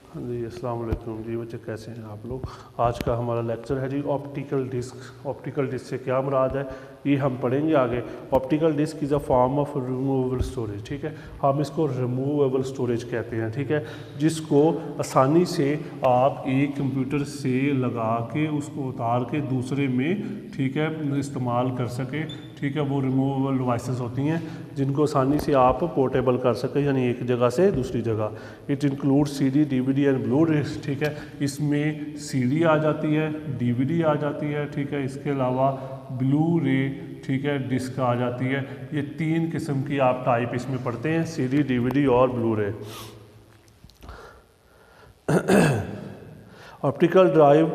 जी अस्सलाम वालेकुम जी बच्चे, कैसे हैं आप लोग। आज का हमारा लेक्चर है जी ऑप्टिकल डिस्क। ऑप्टिकल डिस्क से क्या मुराद है ये हम पढ़ेंगे आगे। Optical disc is a form of removable storage, ठीक है। हम इसको रिमूवेबल स्टोरेज कहते हैं, ठीक है, जिसको आसानी से आप एक कंप्यूटर से लगा के उसको उतार के दूसरे में, ठीक है, इस्तेमाल कर सके, ठीक है। वो रिमूवेबल डिवाइसेस होती हैं जिनको आसानी से आप पोर्टेबल कर सकें, यानी एक जगह से दूसरी जगह। It include CD, DVD and blue रे, ठीक है। इसमें CD आ जाती है, DVD आ जाती है, ठीक है। इसके अलावा ब्लू रे, ठीक है, डिस्क आ जाती है। ये 3 किस्म की आप टाइप इसमें पढ़ते हैं, CD, DVD और blu ray. Optical drive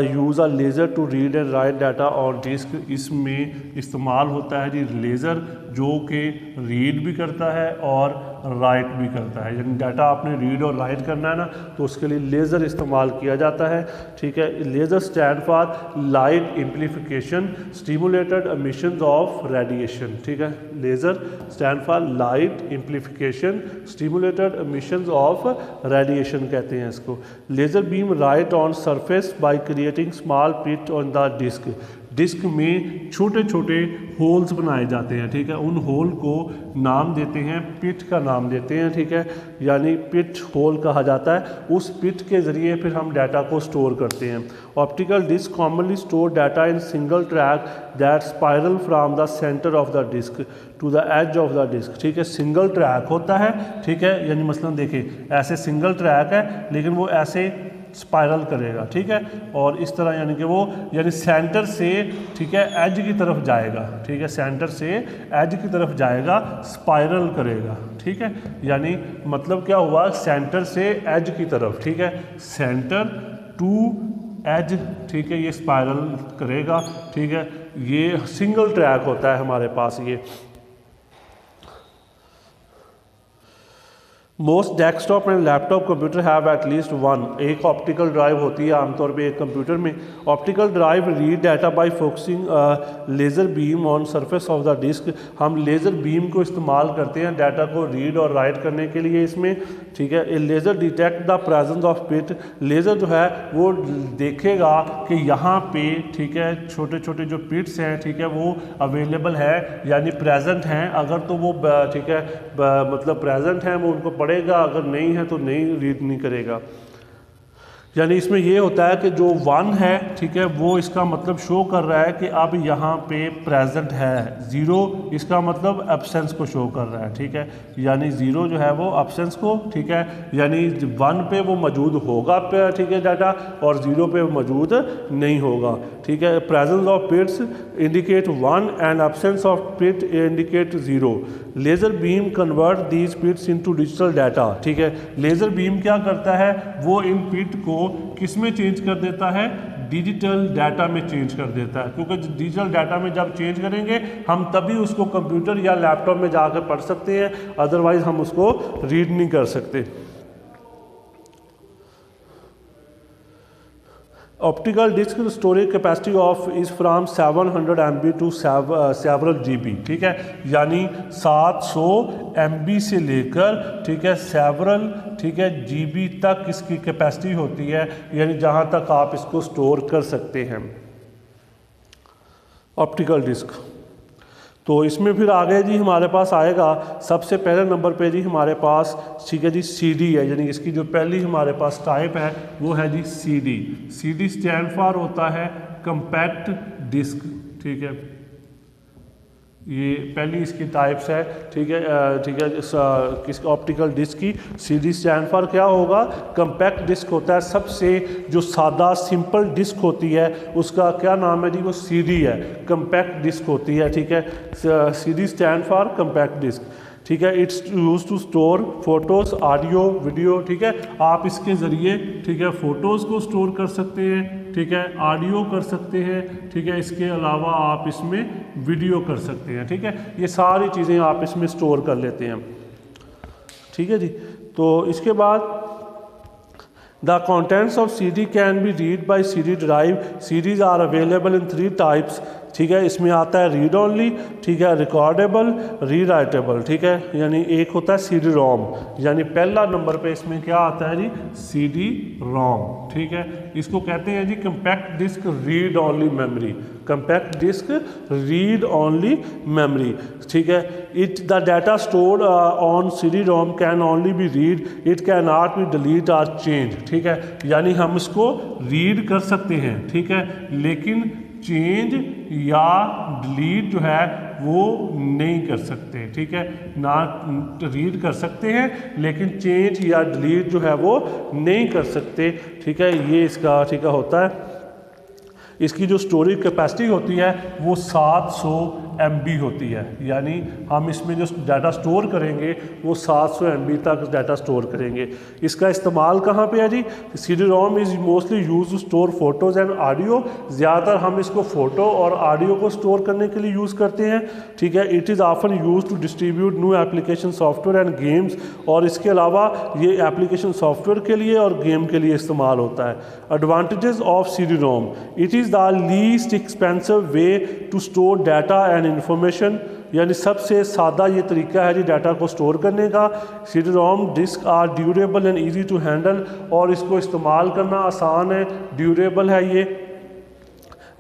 use a laser to read and write data on disc. इसमें इस्तेमाल होता है जी लेज़र, जो कि रीड भी करता है और राइट भी करता है। यानी डाटा आपने रीड और राइट करना है ना, तो उसके लिए लेज़र इस्तेमाल किया जाता है, ठीक है। Laser stand for light amplification stimulated emissions of radiation, ठीक है। Laser stand for light amplification stimulated emissions of radiation कहते हैं इसको। Laser beam write on surface by creating small pit on the disc. Disc में छोटे छोटे holes बनाए जाते हैं, ठीक है। उन होल को नाम देते हैं, पिट का नाम देते हैं, ठीक है, यानी पिट होल कहा जाता है। उस पिट के ज़रिए फिर हम डाटा को स्टोर करते हैं। Optical disc commonly store data in single track that spiral from the centre of the disc to the edge of the disc, ठीक है। सिंगल ट्रैक होता है, ठीक है, यानी मसलन देखिए ऐसे सिंगल ट्रैक है लेकिन वो ऐसे स्पाइरल करेगा, ठीक है, और इस तरह यानी कि वो यानी सेंटर से, ठीक है, एज की तरफ जाएगा, ठीक है, सेंटर से एज की तरफ जाएगा, स्पाइरल करेगा, ठीक है। यानी मतलब क्या हुआ, सेंटर से एज की तरफ, ठीक है, सेंटर टू एज, ठीक है, ये स्पाइरल करेगा, ठीक है। ये सिंगल ट्रैक होता है हमारे पास ये। Most desktop and laptop computer have at least one. एक ऑप्टिकल ड्राइव होती है आमतौर पे एक कंप्यूटर में। Optical drive read data by focusing laser beam on surface of the disc. हम लेज़र बीम को इस्तेमाल करते हैं डाटा को रीड और राइट करने के लिए इसमें, ठीक है। Laser detect the presence of pit. Laser जो है वो देखेगा कि यहाँ पे, ठीक है, छोटे छोटे जो पिट्स हैं, ठीक है, वो अवेलेबल है यानी प्रेजेंट हैं। अगर तो वो, ठीक है, मतलब प्रेजेंट हैं वो उनको पढ़ेगा, अगर नहीं है तो नहीं रीड नहीं करेगा। यानी इसमें ये होता है कि जो 1 है, ठीक है, वो इसका मतलब शो कर रहा है कि अब यहाँ पे प्रेजेंट है। 0 इसका मतलब एब्सेंस को शो कर रहा है, ठीक है। यानी 0 जो है वो एब्सेंस को, ठीक है, यानी 1 पे वो मौजूद होगा, ठीक है, डाटा, और 0 पे मौजूद नहीं होगा, ठीक है। Presence of pits indicate 1 and absence of pit indicate 0। Laser beam convert these pits into digital data, ठीक है। लेज़र बीम क्या करता है, वो इन पिट को किस में चेंज कर देता है, डिजिटल डाटा में चेंज कर देता है। क्योंकि डिजिटल डाटा में जब चेंज करेंगे हम तभी उसको कंप्यूटर या लैपटॉप में जाकर पढ़ सकते हैं, अदरवाइज हम उसको रीड नहीं कर सकते। Optical disc storage capacity of is from 700 MB to several GB, ठीक है, यानी 700 MB से लेकर, ठीक है, सेवरल, ठीक है, GB तक इसकी कैपेसिटी होती है, यानी जहाँ तक आप इसको स्टोर कर सकते हैं ऑप्टिकल डिस्क। तो इसमें फिर आगे जी हमारे पास आएगा सबसे पहले नंबर पे जी हमारे पास, ठीक है जी, CD है, यानी इसकी जो पहली हमारे पास टाइप है वो है जी CD। CD स्टैंड फॉर होता है कंपैक्ट डिस्क, ठीक है, ये पहली इसकी टाइप्स है, ठीक है, ठीक है। किस ऑप्टिकल डिस्क की CD स्टैंड फॉर क्या होगा, कंपैक्ट डिस्क होता है। सबसे जो सादा सिंपल डिस्क होती है उसका क्या नाम है जी, वो CD है, कंपैक्ट डिस्क होती है, ठीक है। CD stand for compact disc, ठीक है। It's use to store photos, audio, video, ठीक है। आप इसके ज़रिए, ठीक है, फ़ोटोज़ को स्टोर कर सकते हैं, ठीक है, ऑडियो कर सकते हैं, ठीक है। इसके अलावा आप इसमें वीडियो कर सकते हैं, ठीक है। ये सारी चीज़ें आप इसमें स्टोर कर लेते हैं, ठीक है जी। तो इसके बाद The contents of CD can be read by CD drive. CDs are available in 3 types. ठीक है। इसमें आता है रीड ओनली, ठीक है, रिकॉर्डेबल, रीराइटेबल, ठीक है। यानी एक होता है CD रोम, यानी पहला नंबर पे इसमें क्या आता है जी, CD रोम, ठीक है। इसको कहते हैं जी compact disc read only memory, compact disc read only memory, ठीक है। It the data stored on CD ROM can only be read, it can not be delete और चेंज, ठीक है। यानी हम इसको रीड कर सकते हैं, ठीक है, लेकिन चेंज या डिलीट जो है वो नहीं कर सकते, ठीक है। ना रीड कर सकते हैं लेकिन चेंज या डिलीट जो है वो नहीं कर सकते, ठीक है। ये इसका ठीक है होता है। इसकी जो स्टोरेज कैपेसिटी होती है वो 700 MB होती है, यानी हम इसमें जो डाटा स्टोर करेंगे वो 700 MB तक डाटा स्टोर करेंगे। इसका इस्तेमाल कहाँ पे है जी, CD ROM is mostly use to store photos and audio, ज़्यादातर हम इसको फ़ोटो और ऑडियो को स्टोर करने के लिए यूज़ करते हैं, ठीक है। It is often use to distribute new application software and games, और इसके अलावा ये एप्लीकेशन सॉफ्टवेयर के लिए और गेम के लिए इस्तेमाल होता है। Advantages of CD ROM, it is the least expensive way to store data and information, यानी सबसे सादा ये तरीका है जी डाटा को स्टोर करने का। CD ROM disc are durable and easy to handle, और इसको इस्तेमाल करना आसान है, ड्यूरेबल है ये।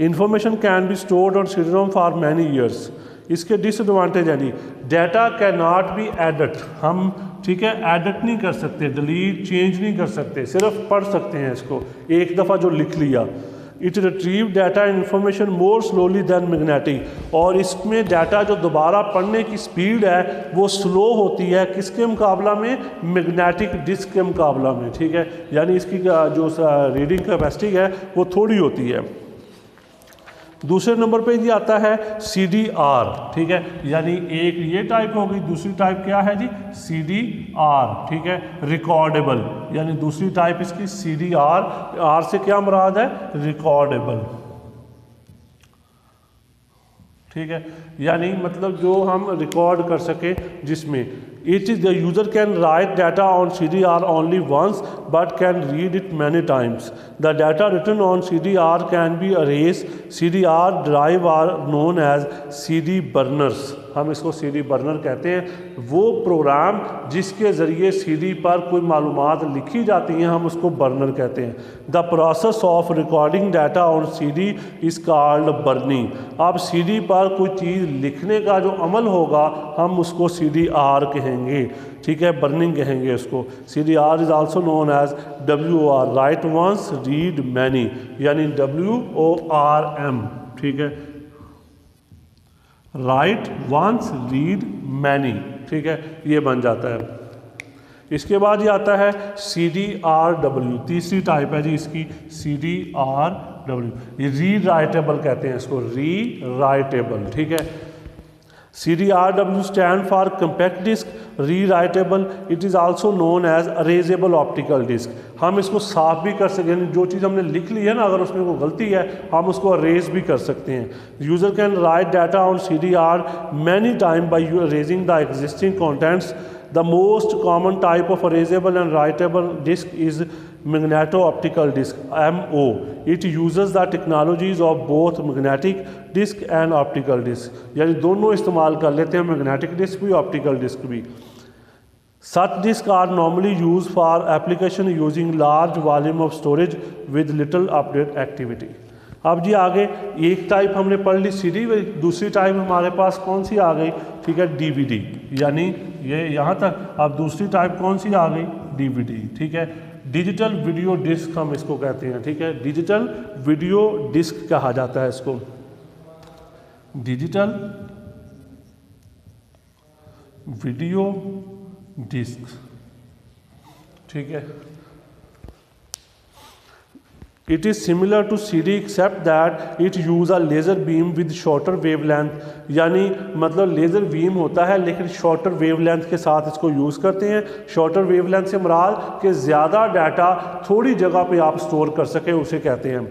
Information can be stored on CD ROM for many years. इसके डिसएडवांटेज है जी, data can not be edit, हम ठीक है एडिट नहीं कर सकते, डिलीट चेंज नहीं कर सकते, सिर्फ पढ़ सकते हैं इसको एक दफ़ा जो लिख लिया। It retrieve data and information more slowly than magnetic, और इसमें डाटा जो दोबारा पढ़ने की स्पीड है वो स्लो होती है, किसके मुकाबला में, मैग्नेटिक डिस्क के मुकाबला में, ठीक है। यानी इसकी जो रीडिंग कैपेसिटी है वो थोड़ी होती है। दूसरे नंबर पे जी आता है CDR, ठीक है, यानी एक ये टाइप होगी, दूसरी टाइप क्या है जी, CDR, ठीक है, रिकॉर्डेबल, यानी दूसरी टाइप इसकी CDR, R से क्या मुराद है, रिकॉर्डेबल, ठीक है, यानी मतलब जो हम रिकॉर्ड कर सके जिसमें। It is the user can write data on CDR only once but can read it many times. The data written on CDR can be erase. CDR drive are known as CD burners, हम इसको CD burner कहते हैं। वो programme जिसके ज़रिए CD पर कोई मालूमात लिखी जाती हैं हम उसको बर्नर कहते हैं। The process of recording data on CD is called burning. अब CD पर कोई चीज़ लिखने का जो अमल होगा हम उसको CDR कहेंगे, ठीक है, बर्निंग कहेंगे उसको। CDR is also known as WOR, write once read many, यानी WORM, ठीक है, राइट वंस रीड मैनी, ठीक है, ये बन जाता है। इसके बाद ये आता है CDRW, तीसरी टाइप है जी इसकी CDRW, ये रीराइटेबल कहते हैं इसको, रीराइटेबल, ठीक है। CDRW stand for compact disc, rewritable, it is also known as erasable optical disc. हम इसको साफ भी कर सकते हैं, जो चीज़ हमने लिख ली है ना अगर उसमें कोई गलती है हम उसको अरेज भी कर सकते हैं। User can write data on CDR many time by erasing the existing contents. The most common type of erasable and writable disk is magneto-optical disk (MO). It uses the technologies of both magnetic disk and optical disk, यानी दोनों इस्तेमाल कर लेते हैं, magnetic disk भी optical disc भी। Such disks are normally used for application using large volume of storage with little update activity। अब जी आगे एक टाइप हमने पढ़ ली CD, दूसरी टाइप हमारे पास कौन सी आ गई, ठीक है, DVD, यानी ये यहाँ तक। अब दूसरी टाइप कौन सी आ गई, DVD, ठीक है, डिजिटल वीडियो डिस्क हम इसको कहते हैं, ठीक है, डिजिटल वीडियो डिस्क कहा जाता है इसको, डिजिटल वीडियो डिस्क, ठीक है। It is similar to CD except that it use a laser beam with shorter wavelength, यानी मतलब लेज़र बीम होता है लेकिन शॉर्टर वेवलेंथ के साथ इसको यूज़ करते हैं। शॉर्टर वेवलेंथ से मुराद कि ज़्यादा डाटा थोड़ी जगह पे आप स्टोर कर सकें उसे कहते हैं।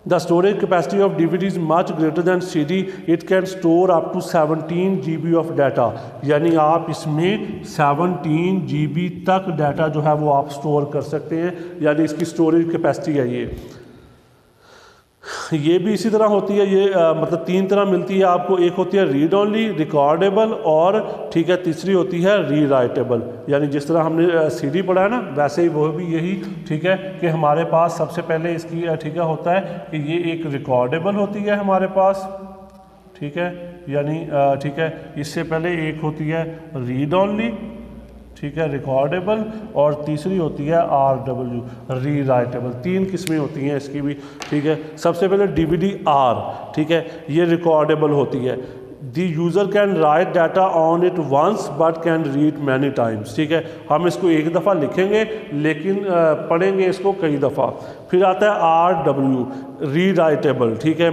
The storage capacity of DVD is much greater than CD. It can store up to 17 GB of data, यानी आप इसमें 17 GB तक डाटा जो है वो आप स्टोर कर सकते हैं, यानी इसकी स्टोरेज कैपेसिटी है ये। ये भी इसी तरह होती है, ये मतलब 3 तरह मिलती है आपको। एक होती है रीड ओनली, रिकॉर्डेबल और ठीक है तीसरी होती है री राइटेबल। यानी जिस तरह हमने सीडी पढ़ा है ना, वैसे ही वो भी यही ठीक है कि हमारे पास सबसे पहले इसकी ठीक है होता है कि ये एक रिकॉर्डेबल होती है हमारे पास, ठीक है, यानी ठीक है इससे पहले एक होती है रीड ओनली, ठीक है, रिकॉर्डेबल, और तीसरी होती है RW री राइटेबल। 3 किस्में होती हैं इसकी भी, ठीक है। सबसे पहले DVD-R, ठीक है, ये रिकॉर्डेबल होती है। The user can write data on it once but can read many times, ठीक है। हम इसको एक दफ़ा लिखेंगे लेकिन पढ़ेंगे इसको कई दफ़ा। फिर आता है RW री राइटेबल, ठीक है।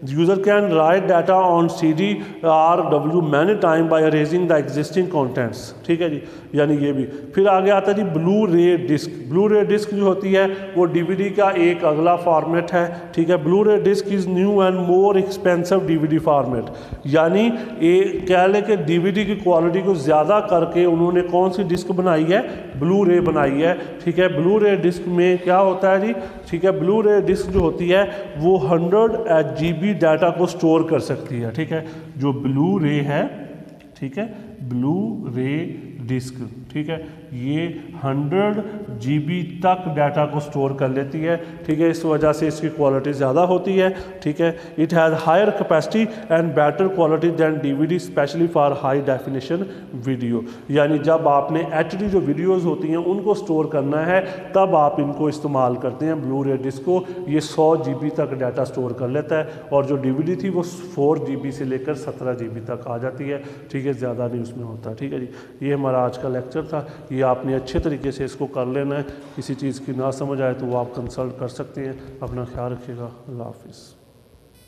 User can write data on CD RW many time by erasing the existing contents, ठीक है जी, यानी ये भी। फिर आगे आता है जी ब्लू रे डिस्क। ब्लू रे डिस्क जो होती है वो DVD का एक अगला फॉर्मेट है, ठीक है। ब्लू रे disc is new and more expensive DVD format, यानी ये कह लें कि DVD की क्वालिटी को ज़्यादा करके उन्होंने कौन सी डिस्क बनाई है, ब्लू रे बनाई है, ठीक है। ब्लू रे डिस्क में क्या होता है जी, ठीक है, ब्लू रे डिस्क जो होती है वो 100 GB डाटा को स्टोर कर सकती है, ठीक है। जो ब्लू रे है, ठीक है, ब्लू रे डिस्क, ठीक है, ये 100 GB तक डाटा को स्टोर कर लेती है, ठीक है। इस वजह से इसकी क्वालिटी ज़्यादा होती है, ठीक है। It has higher capacity and better quality than DVD specially for high definition video. यानी जब आपने HD जो वीडियोज़ होती हैं उनको स्टोर करना है तब आप इनको इस्तेमाल करते हैं ब्लू रे डिस्क को। ये 100 GB तक डाटा स्टोर कर लेता है, और जो DVD थी वो 4 GB से लेकर 17 GB तक आ जाती है, ठीक है, ज़्यादा नहीं उसमें होता, ठीक है जी। ये हमारा आज का लेक्चर था, ये आपने अच्छे तरीके से इसको कर लेना है। किसी चीज़ की ना समझ आए तो वो आप कंसल्ट कर सकते हैं। अपना ख्याल रखिएगा। अल्लाह हाफिज़।